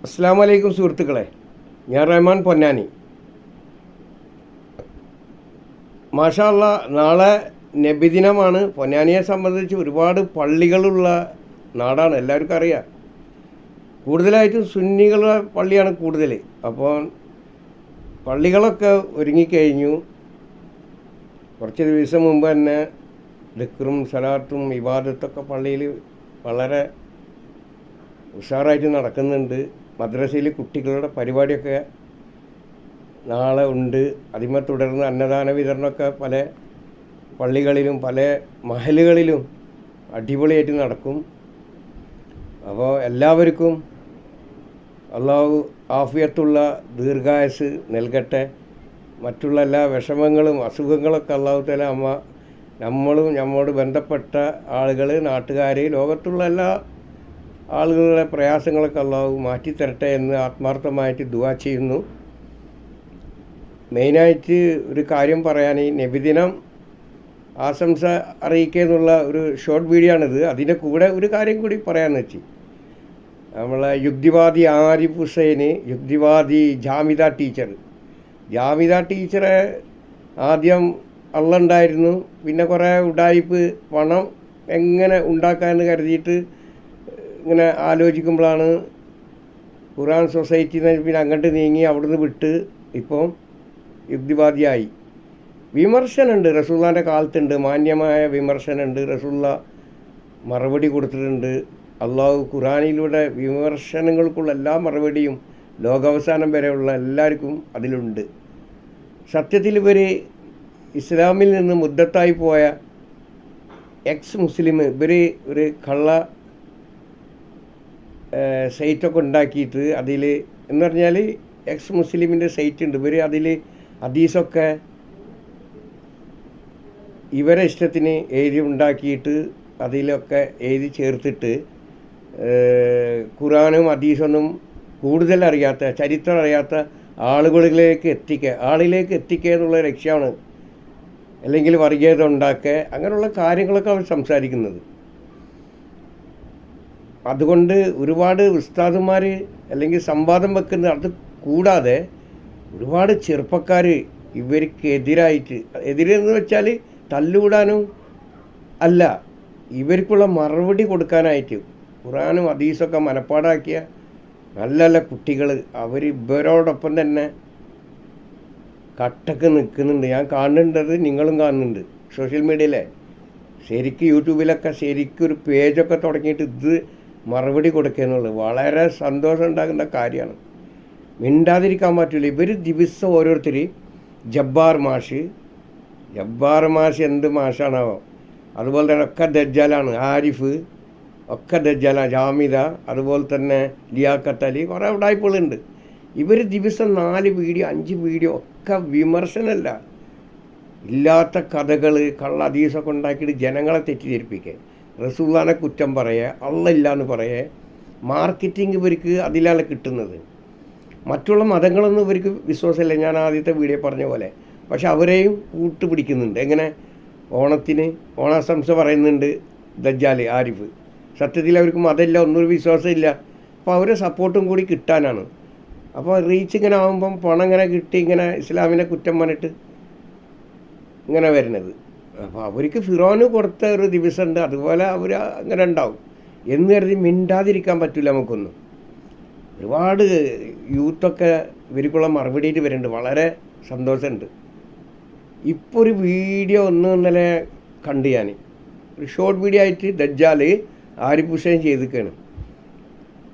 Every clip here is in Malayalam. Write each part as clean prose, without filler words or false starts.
അസ്സലാമു അലൈക്കും സുഹൃത്തുക്കളെ, ഞാൻ റഹ്മാൻ പൊന്നാനി. മാഷാ അല്ലാ, നാളെ നബിദിനമാണ്. പൊന്നാനിയെ സംബന്ധിച്ച് ഒരുപാട് പള്ളികളുള്ള നാടാണ്, എല്ലാവർക്കും അറിയാം. കൂടുതലായിട്ടും സുന്നികളുടെ പള്ളിയാണ് കൂടുതൽ. അപ്പോൾ പള്ളികളൊക്കെ ഒരുങ്ങിക്കഴിഞ്ഞു. കുറച്ച് ദിവസം മുമ്പ് തന്നെ ദിക്റും സലാത്തും ഇബാദത്തൊക്കെ പള്ളിയിൽ വളരെ ഉഷാറായിട്ട് നടക്കുന്നുണ്ട്. മദ്രസയിൽ കുട്ടികളുടെ പരിപാടിയൊക്കെ നാളെ ഉണ്ട്. അതിന്മേൽ തുടർന്ന് അന്നദാന വിതരണമൊക്കെ പല പള്ളികളിലും പല മഹലുകളിലും അടിപൊളിയായിട്ട് നടക്കും. അപ്പോൾ എല്ലാവർക്കും അള്ളാഹു ആഫിയത്തുള്ള ദീർഘായുസ് നൽകട്ടെ. മറ്റുള്ള എല്ലാ വിഷമങ്ങളും അസുഖങ്ങളൊക്കെ അള്ളാഹു തആല നമ്മളും നമ്മോട് ബന്ധപ്പെട്ട ആളുകൾ, നാട്ടുകാർ, ലോകത്തുള്ള എല്ലാ ആളുകളുടെ പ്രയാസങ്ങളൊക്കെ അള്ളാഹു മാറ്റിത്തരട്ടെ എന്ന് ആത്മാർത്ഥമായിട്ട് ദുആ ചെയ്യുന്നു. മെയിനായിട്ട് ഒരു കാര്യം പറയാൻ, ഈ നബിദിനം ആശംസ അറിയിക്കുക എന്നുള്ള ഒരു ഷോർട്ട് വീഡിയോ ആണിത്. അതിൻ്റെ കൂടെ ഒരു കാര്യം കൂടി പറയാമെന്ന് വെച്ച്, നമ്മളെ യുക്തിവാദി ആരിഫ് ഹുസൈന്, യുക്തിവാദി ജാമിദ ടീച്ചറെ ആദ്യം അള്ളുണ്ടായിരുന്നു. പിന്നെ കുറേ ഉഡായിപ്പ് പണം എങ്ങനെ ഉണ്ടാക്കാമെന്ന് കരുതിയിട്ട് ഇങ്ങനെ ആലോചിക്കുമ്പോഴാണ് ഖുർആൻ സൊസൈറ്റിയിൽ നിന്ന് പിന്നെ അങ്ങോട്ട് നീങ്ങി അവിടുന്ന് വിട്ട് ഇപ്പോൾ യുക്തിവാദിയായി. വിമർശനമുണ്ട്, റസൂലുള്ളാഹിൻ്റെ കാലത്തുണ്ട്, മാന്യമായ വിമർശനമുണ്ട്. റസൂലുള്ള മറുപടി കൊടുത്തിട്ടുണ്ട്. അള്ളാഹു ഖുർആനിലൂടെ വിമർശനങ്ങൾക്കുള്ള എല്ലാ മറുപടിയും ലോകാവസാനം വരെയുള്ള എല്ലാവർക്കും അതിലുണ്ട്. സത്യത്തിൽ ഇവർ ഇസ്ലാമിൽ നിന്ന് മുദ്ദത്തായി പോയ എക്സ് മുസ്ലിം, ഇവർ ഒരു കള്ള സൈറ്റൊക്കെ ഉണ്ടാക്കിയിട്ട് അതിൽ എന്ന് പറഞ്ഞാൽ എക്സ് മുസ്ലിമിൻ്റെ സൈറ്റ് ഉണ്ട്. ഇവർ അതിൽ ഹദീസൊക്കെ ഇവരെ ഇഷ്ടത്തിന് എഴുതി ഉണ്ടാക്കിയിട്ട് അതിലൊക്കെ എഴുതി ചേർത്തിട്ട് ഖുർആനും ഹദീസൊന്നും കൂടുതൽ അറിയാത്ത, ചരിത്രം അറിയാത്ത ആളിലേക്ക് എത്തിക്കുക എന്നുള്ള ലക്ഷ്യമാണ്. അല്ലെങ്കിൽ വർഗീയത ഉണ്ടാക്കുക, അങ്ങനെയുള്ള കാര്യങ്ങളൊക്കെ അവർ സംസാരിക്കുന്നത്. അതുകൊണ്ട് ഒരുപാട് ഉസ്താദുമാർ അല്ലെങ്കിൽ സംവാദം വെക്കുന്നത്. അത് കൂടാതെ ഒരുപാട് ചെറുപ്പക്കാർ ഇവർക്കെതിരായിട്ട്, എതിരെന്ന് വെച്ചാൽ തല്ലുകൂടാനും അല്ല, ഇവർക്കുള്ള മറുപടി കൊടുക്കാനായിട്ട് ഖുർആനും ഹദീസൊക്കെ മനപ്പാടാക്കിയ നല്ല നല്ല കുട്ടികൾ അവർ ഇവരോടൊപ്പം തന്നെ കട്ടക്ക് നിൽക്കുന്നുണ്ട്. ഞാൻ കാണുന്നുണ്ടത്, നിങ്ങളും കാണുന്നുണ്ട് സോഷ്യൽ മീഡിയയിലെ. ശരിക്കും യൂട്യൂബിലൊക്കെ ശരിക്കും ഒരു പേജൊക്കെ തുടങ്ങിയിട്ട് ഇത് മറുപടി കൊടുക്കുക എന്നുള്ളത് വളരെ സന്തോഷം ഉണ്ടാകുന്ന കാര്യമാണ്. മിണ്ടാതിരിക്കാൻ പറ്റില്ല. ഇവർ ദിവസം ഓരോരുത്തർ ജബ്ബാർ മാഷ് എന്ത് മാഷാണാവോ, അതുപോലെ തന്നെ ഒക്കെ ദജ്ജാലാണ്. ആരിഫ് ഒക്കെ ദജ്ജാലാണ്. ജാമിദ, അതുപോലെ തന്നെ ലിയാഖത്ത് അലി, കുറേ ഉടായ്പകളുണ്ട്. ഇവർ ദിവസം 4 വീഡിയോ 5 വീഡിയോ ഒക്കെ വിമർശനമല്ല, ഇല്ലാത്ത കഥകൾ, കള്ള ഹദീസൊക്കെ ഉണ്ടാക്കിയിട്ട് ജനങ്ങളെ തെറ്റിദ്ധരിപ്പിക്കുക, റസൂലുള്ളാഹിനെ കുറ്റം പറയുക, അല്ലാഹ് ഇല്ലയെന്ന് പറയുക. മാർക്കറ്റിംഗ് ഇവർക്ക് അതിലാണ് കിട്ടുന്നത്. മറ്റുള്ള മതങ്ങളൊന്നും ഇവർക്ക് വിശ്വാസമില്ല, ഞാൻ ആദ്യത്തെ വീഡിയോ പറഞ്ഞ പോലെ. പക്ഷെ അവരെയും കൂട്ടുപിടിക്കുന്നുണ്ട്. എങ്ങനെ ഓണാശംസ പറയുന്നുണ്ട് ദജ്ജാൽ ആരിഫ്. സത്യത്തിൽ അവർക്ക് മതമില്ല, ഒന്നും വിശ്വാസമില്ല. അപ്പോൾ അവരെ സപ്പോർട്ടും കൂടി കിട്ടാനാണ്. അപ്പോൾ റീച്ച് ഇങ്ങനെ ആകുമ്പം പണം ഇങ്ങനെ കിട്ടി, ഇങ്ങനെ ഇസ്ലാമിനെ കുറ്റം പറഞ്ഞിട്ട് ഇങ്ങനെ വരുന്നത്. അപ്പോൾ അവർക്ക് ഫിറോന് കൊടുത്ത ഒരു ദിവസമുണ്ട്, അതുപോലെ അവർ അങ്ങനെ ഉണ്ടാവും എന്ന് കരുതി മിണ്ടാതിരിക്കാൻ പറ്റില്ല നമുക്കൊന്നും. ഒരുപാട് യൂത്തൊക്കെ ഇവർക്കുള്ള മറുപടിയിട്ട് വരുന്നുണ്ട്. വളരെ സന്തോഷമുണ്ട്. ഇപ്പോൾ ഒരു വീഡിയോ ഇന്നലെ കണ്ടു ഞാൻ, ഒരു ഷോർട്ട് വീഡിയോ ആയിട്ട് ദജ്ജാൽ ആരിഫ് ഹുസൈൻ ചെയ്തിരിക്കുകയാണ്.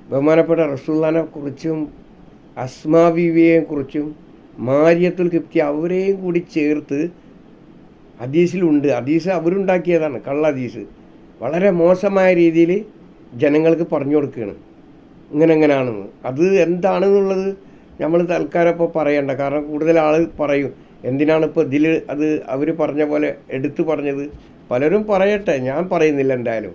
ബഹുമാനപ്പെട്ട റസൂലുള്ളാഹിനെ കുറിച്ചും അസ്മാ ബീവിയെ കുറിച്ചും മാരിയത്തുൽ ഖിബ്തി അവരെയും കൂടി ചേർത്ത് ഹദീസിലുണ്ട്. ഹദീസ് അവരുണ്ടാക്കിയതാണ്, കള്ള ഹദീസ്. വളരെ മോശമായ രീതിയിൽ ജനങ്ങൾക്ക് പറഞ്ഞു കൊടുക്കുകയാണ് ഇങ്ങനെയാണെന്ന്. അത് എന്താണെന്നുള്ളത് നമ്മൾ തൽക്കാലം ഇപ്പോൾ പറയണ്ട, കാരണം കൂടുതൽ ആൾ പറയും എന്തിനാണ് ഇപ്പോൾ ഇതിൽ അത് അവർ പറഞ്ഞ പോലെ എടുത്തു പറഞ്ഞത്. പലരും പറയട്ടെ, ഞാൻ പറയുന്നില്ല എന്തായാലും.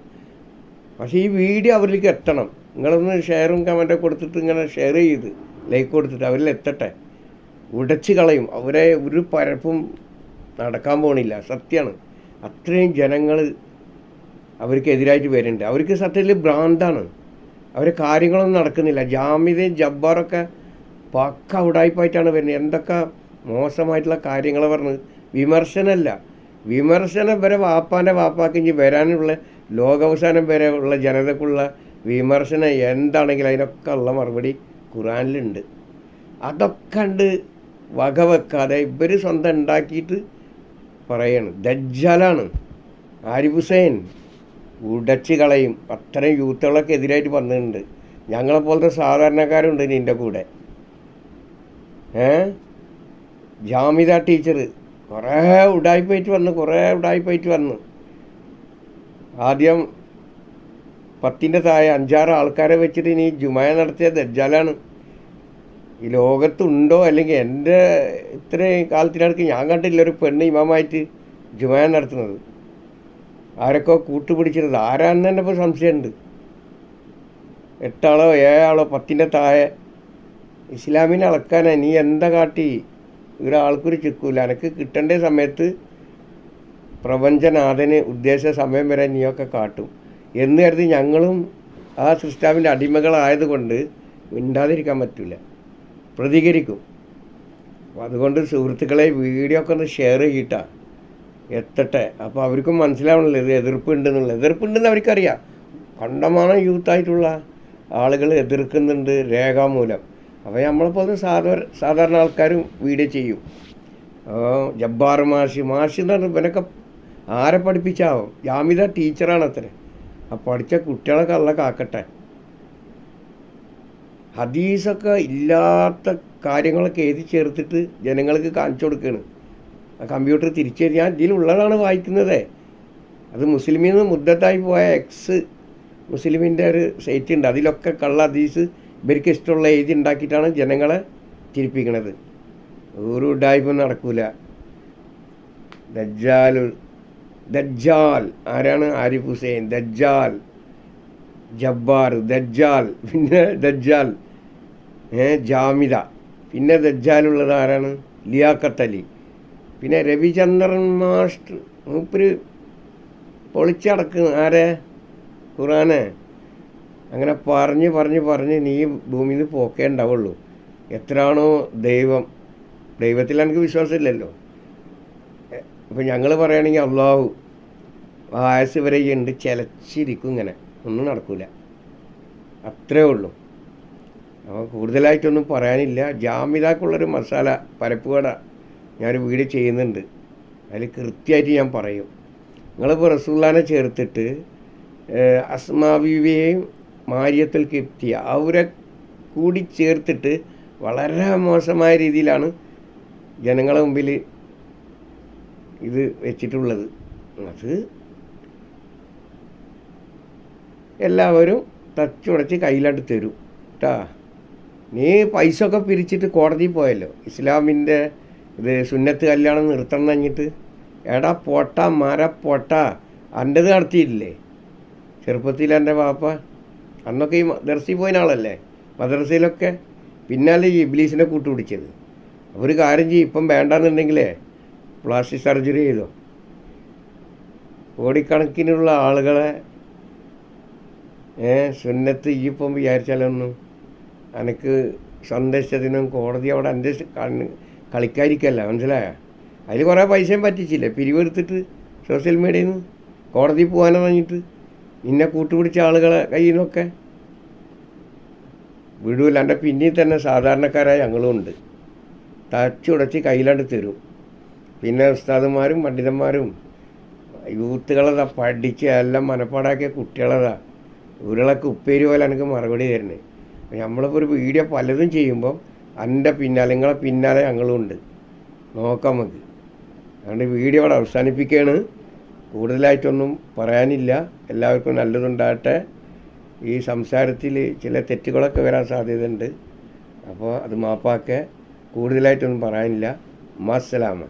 പക്ഷേ ഈ വീഡിയോ അവരിലേക്ക് എത്തണം. നിങ്ങളൊന്ന് ഷെയറും കമൻറ്റൊക്കെ കൊടുത്തിട്ട് ഇങ്ങനെ ഷെയർ ചെയ്ത് ലൈക്ക് കൊടുത്തിട്ട് അവരിൽ എത്തട്ടെ. ഉടച്ച് കളയും അവരെ. ഒരു പരപ്പും നടക്കാൻ പോകണില്ല, സത്യമാണ്. അത്രയും ജനങ്ങൾ അവർക്കെതിരായിട്ട് വരുന്നുണ്ട്. അവർക്ക് സത്യത്തിൽ ഭ്രാന്താണ്. അവർ കാര്യങ്ങളൊന്നും നടക്കുന്നില്ല. ജാമിദയും ജബ്ബാറൊക്കെ പക്ക ഉടായ്പായിട്ടാണ് വരുന്നത്. എന്തൊക്കെ മോശമായിട്ടുള്ള കാര്യങ്ങൾ പറഞ്ഞ് വിമർശനമല്ല, വിമർശനം വരെ വാപ്പാൻ്റെ വാപ്പാക്ക് ഇനി വരാനുള്ള ലോകാവസാനം വരെ ഉള്ള ജനതക്കുള്ള വിമർശനം എന്താണെങ്കിലും അതിനൊക്കെ ഉള്ള മറുപടി ഖുറാനിലുണ്ട്. അതൊക്കെ കണ്ട് വകവെക്കാതെ ഇവർ സ്വന്തം ഉണ്ടാക്കിയിട്ട് പറയാണ്. ദജ്ജാലാണ്. ആരിഫ് ഹുസൈൻ ഉടച്ച് കളയും. അത്തരം യൂത്തുകളൊക്കെ എതിരായിട്ട് വന്നിട്ടുണ്ട്. ഞങ്ങളെപ്പോലത്തെ സാധാരണക്കാരുണ്ട് നിൻ്റെ കൂടെ. ജാമിദ ടീച്ചർ കുറേ ഉടായിപ്പായിട്ട് വന്ന് ആദ്യം 10ൻ്റെ താഴെ 5-6 ആൾക്കാരെ വെച്ചിട്ട് ഇനി ജുമായ നടത്തിയ ദജ്ജാലാണ്. ഈ ലോകത്തുണ്ടോ അല്ലെങ്കിൽ എൻ്റെ ഇത്രയും കാലത്തിനടുക്ക് ഞാൻ കണ്ടില്ല ഒരു പെണ്ണ് ഇമാമായിട്ട് ജുമായ നടത്തുന്നത്. ആരൊക്കെ കൂട്ടുപിടിച്ചിരുന്നത് ആരാണെന്ന് തന്നെ ഇപ്പോൾ സംശയമുണ്ട്. 8 ആളോ 7 ആളോ 10ൻ്റെ താഴെ ഇസ്ലാമിനെ അളക്കാനാ. നീ എന്താ കാട്ടി? ഒരാൾക്കൊരു ചിക്കൂല. എനിക്ക് കിട്ടേണ്ട സമയത്ത് പ്രപഞ്ചനാഥന് ഉദ്ദേശ സമയം വരെ നീയൊക്കെ കാട്ടും എന്ന് കരുതി ഞങ്ങളും ആ സൃഷ്ടാവിൻ്റെ അടിമകളായതുകൊണ്ട് മിണ്ടാതിരിക്കാൻ പറ്റില്ല, പ്രതികരിക്കും. അതുകൊണ്ട് സുഹൃത്തുക്കളെ വീഡിയോ ഒക്കെ ഒന്ന് ഷെയർ ചെയ്യിട്ടാ എത്തട്ടെ. അപ്പോൾ അവർക്കും മനസ്സിലാവണല്ലോ ഇത് എതിർപ്പുണ്ടെന്നുള്ളത്. എതിർപ്പുണ്ടെന്ന് അവർക്കറിയാം. കണ്ടമാനം യൂത്തായിട്ടുള്ള ആളുകൾ എതിർക്കുന്നുണ്ട് രേഖാമൂലം. അപ്പോൾ നമ്മളിപ്പോൾ സാധാരണ ആൾക്കാരും വീഡിയോ ചെയ്യും. ജബ്ബാർ മാഷ് എന്ന് പറഞ്ഞാൽ ഇവനൊക്കെ ആരെ പഠിപ്പിച്ചാവും? ജാമിദ ടീച്ചറാണ് അത്ര. ആ പഠിച്ച കുട്ടികളൊക്കെ അല്ല കാക്കട്ടെ. ഹദീസൊക്കെ ഇല്ലാത്ത കാര്യങ്ങളൊക്കെ എഴുതി ചേർത്തിട്ട് ജനങ്ങൾക്ക് കാണിച്ചു കൊടുക്കുകയാണ്. ആ കമ്പ്യൂട്ടർ തിരിച്ചെഴുതി ഞാൻ ഇതിലുള്ളതാണ് വായിക്കുന്നത്. അത് മുസ്ലിമിൽ നിന്ന് മുദ്ദത്തായി പോയ എക്സ് മുസ്ലിമിൻ്റെ ഒരു സൈറ്റ് ഉണ്ട്. അതിലൊക്കെ കള്ള ഹദീസ് ഇവർക്ക് ഇഷ്ടമുള്ള എഴുതി ഉണ്ടാക്കിയിട്ടാണ് ജനങ്ങളെ തിരിപ്പിക്കണത്. ഒരു ഉഡായിപ്പും നടക്കൂല. ദജ്ജാൽ ആരാണ്? ആരിഫ് ഹുസൈൻ. ദജ്ജാൽ, ജബ്ബാർ, ദജ്ജാൽ, പിന്നെ ദജ്ജാൽ ജാമിദ, പിന്നെ ദജ്ജാലുള്ളത് ആരാണ്? ലിയാഖത്ത് അലി, പിന്നെ രവിചന്ദ്രൻ മാസ്റ്റർ. മൂപ്പര് പൊളിച്ചടക്കുന്ന ആരെ? ഖുറാനെ. അങ്ങനെ പറഞ്ഞ് നീ ഭൂമിയിൽ നിന്ന് പോക്കേ ഉണ്ടാവുള്ളൂ. എത്രയാണോ ദൈവത്തിൽ എനിക്ക് വിശ്വാസമില്ലല്ലോ. ഇപ്പം ഞങ്ങൾ പറയുകയാണെങ്കിൽ അള്ളാഹു ആയസ് വരെ ഉണ്ട്, ചിലച്ചിരിക്കും. ഇങ്ങനെ ഒന്നും നടക്കില്ല. അത്രേ ഉള്ളൂ. അപ്പോൾ കൂടുതലായിട്ടൊന്നും പറയാനില്ല. ജാമിദാക്കുള്ളൊരു മസാല പരപ്പുകട ഞാനൊരു വീഡിയോ ചെയ്യുന്നുണ്ട്. അതിൽ കൃത്യമായിട്ട് ഞാൻ പറയും. നിങ്ങളിപ്പോൾ റസൂലുള്ളാഹിനെ ചേർത്തിട്ട് അസ്മാവിയെയും മാരിയത്തുൽ കിപ്തിയ അവരെ കൂടി ചേർത്തിട്ട് വളരെ മോശമായ രീതിയിലാണ് ജനങ്ങളെ മുമ്പിൽ ഇത് വെച്ചിട്ടുള്ളത്. അത് എല്ലാവരും തച്ചുടച്ച് കയ്യിലായിട്ട് തരും കേട്ടാ. നീ പൈസ ഒക്കെ പിരിച്ചിട്ട് കോടതിയിൽ പോയല്ലോ. ഇസ്ലാമിൻ്റെ ഇത് സുന്നത്ത് കല്യാണം നിർത്തണം കഴിഞ്ഞിട്ട് എടാ പൊട്ടാ പൊട്ടാ അൻ്റെത് നടത്തിയിട്ടില്ലേ ചെറുപ്പത്തിൽ? എൻ്റെ പാപ്പ അന്നൊക്കെ ഈ ദർസി പോയ ആളല്ലേ മദ്രസയിലൊക്കെ. പിന്നാലെ ഈ ഇബ്ലീസിനെ കൂട്ടുപിടിച്ചത്. ഒരു കാര്യം ചെയ്യും, ഇപ്പം വേണ്ടാന്നുണ്ടെങ്കിലേ പ്ലാസ്റ്റിക് സർജറി ചെയ്തോ. കോടിക്കണക്കിനുള്ള ആളുകളെ സുന്നത്ത് ഈ ഇപ്പം വിചാരിച്ചാലൊന്നും എനിക്ക് സന്ദേശത്തിനും കോടതി അവിടെ കളിക്കാതിരിക്കല്ല, മനസ്സിലായ? അതിൽ കുറേ പൈസയും പറ്റിച്ചില്ലേ പിരിവെടുത്തിട്ട് സോഷ്യൽ മീഡിയയിൽ നിന്ന് കോടതി പോകാൻ പറഞ്ഞിട്ട് നിന്നെ കൂട്ടുപിടിച്ച ആളുകളെ കയ്യിൽ നിന്നൊക്കെ വിടൂല. എൻ്റെ പിന്നിൽ തന്നെ സാധാരണക്കാരായ ഞങ്ങളും ഉണ്ട്. തച്ചുടച്ച് കയ്യിലാണ്ട് തരും. പിന്നെ ഉസ്താദുമാരും പണ്ഡിതന്മാരും യൂത്തുകളതാ പഠിച്ച് എല്ലാം മനപ്പാടാക്കിയ കുട്ടികളതാ ഉരുളക്ക് ഉപ്പേരി പോലെ എനിക്ക് മറുപടി തരുന്നത്. നമ്മളിപ്പോൾ ഒരു വീഡിയോ പലതും ചെയ്യുമ്പം എൻ്റെ പിന്നാലെ നിങ്ങളെ പിന്നാലെ ഞങ്ങളും ഉണ്ട്. നോക്കാം നമുക്ക്. അതുകൊണ്ട് വീഡിയോ അവിടെ അവസാനിപ്പിക്കുകയാണ്. കൂടുതലായിട്ടൊന്നും പറയാനില്ല. എല്ലാവർക്കും നല്ലതുണ്ടാകട്ടെ. ഈ സംസാരത്തിൽ ചില തെറ്റുകളൊക്കെ വരാൻ സാധ്യതയുണ്ട്. അപ്പോൾ അത് മാപ്പാക്കെ. കൂടുതലായിട്ടൊന്നും പറയാനില്ല. മസ്സലാമ.